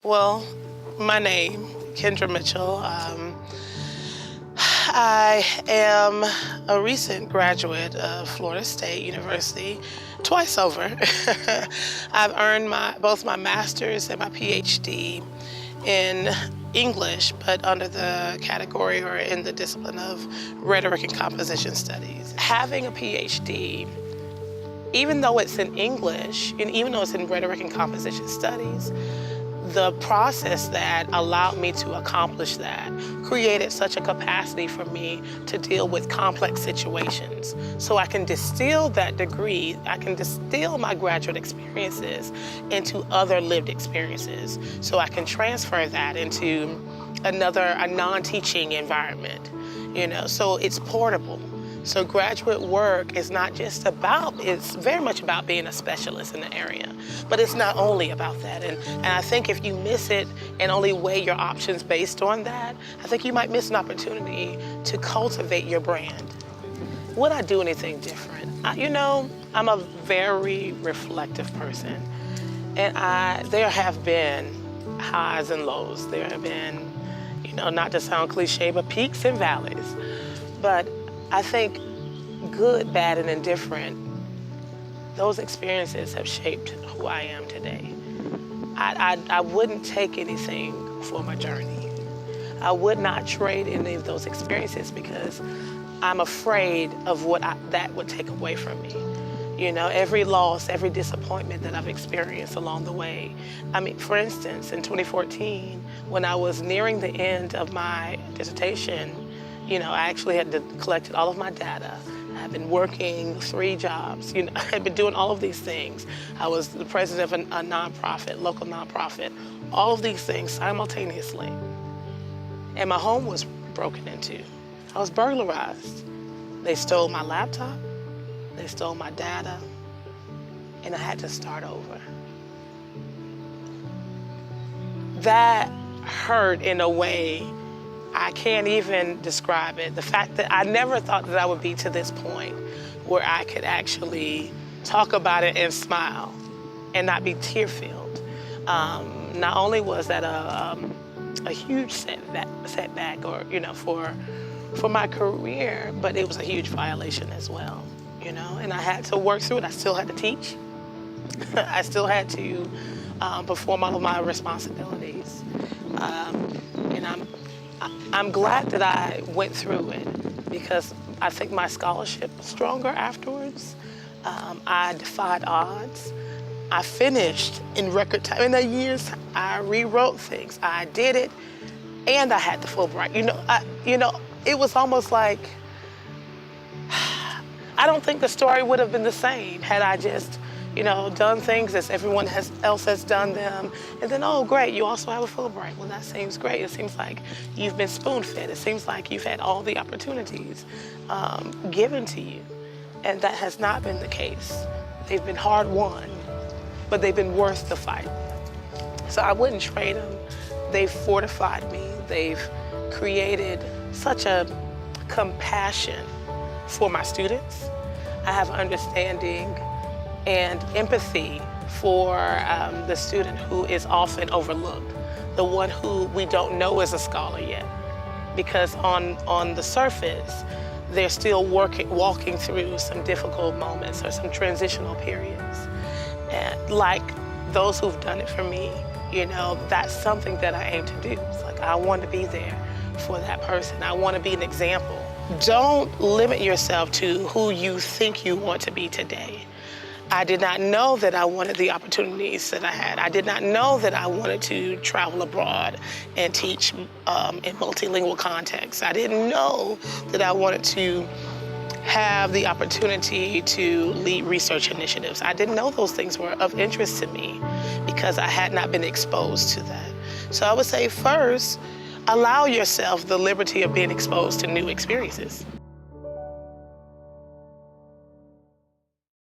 Well, my name, Kendra Mitchell. I am a recent graduate of Florida State University, twice over. I've earned both my master's and my PhD in English, but under the category or in the discipline of rhetoric and composition studies. Having a PhD, even though it's in English, and even though it's in rhetoric and composition studies, the process that allowed me to accomplish that created such a capacity for me to deal with complex situations. So I can distill that degree, I can distill my graduate experiences into other lived experiences. So I can transfer that into a non-teaching environment, so it's portable. So graduate work is not just it's very much about being a specialist in the area, but it's not only about that. And I think if you miss it and only weigh your options based on that, I think you might miss an opportunity to cultivate your brand. Would I do anything different? I'm a very reflective person, and there have been highs and lows. There have been, not to sound cliche, but peaks and valleys. But I think good, bad, and indifferent, those experiences have shaped who I am today. I wouldn't take anything for my journey. I would not trade any of those experiences because I'm afraid of what that would take away from me. Every loss, every disappointment that I've experienced along the way. For instance, in 2014, when I was nearing the end of my dissertation, I actually had collected all of my data. I've been working 3 jobs. I've been doing all of these things. I was the president of a nonprofit, local nonprofit, all of these things simultaneously. And my home was broken into. I was burglarized. They stole my laptop, they stole my data, and I had to start over. That hurt in a way I can't even describe it. The fact that I never thought that I would be to this point where I could actually talk about it and smile and not be tear-filled. Not only was that a huge setback or, for my career, but it was a huge violation as well, and I had to work through it. I still had to teach. I still had to perform all of my responsibilities. And I'm glad that I went through it because I think my scholarship was stronger afterwards. I defied odds. I finished in record time. In a year's time, I rewrote things. I did it, and I had the Fulbright. It was almost like, I don't think the story would have been the same had I just done things as everyone else has done them. And then, oh, great, you also have a Fulbright. Well, that seems great. It seems like you've been spoon-fed. It seems like you've had all the opportunities given to you. And that has not been the case. They've been hard-won, but they've been worth the fight. So I wouldn't trade them. They've fortified me. They've created such a compassion for my students. I have understanding and empathy for the student who is often overlooked, the one who we don't know is a scholar yet, because on the surface, they're still walking through some difficult moments or some transitional periods. And like those who've done it for me, that's something that I aim to do. It's like, I want to be there for that person. I want to be an example. Don't limit yourself to who you think you want to be today. I did not know that I wanted the opportunities that I had. I did not know that I wanted to travel abroad and teach in multilingual contexts. I didn't know that I wanted to have the opportunity to lead research initiatives. I didn't know those things were of interest to me because I had not been exposed to that. So I would say first, allow yourself the liberty of being exposed to new experiences.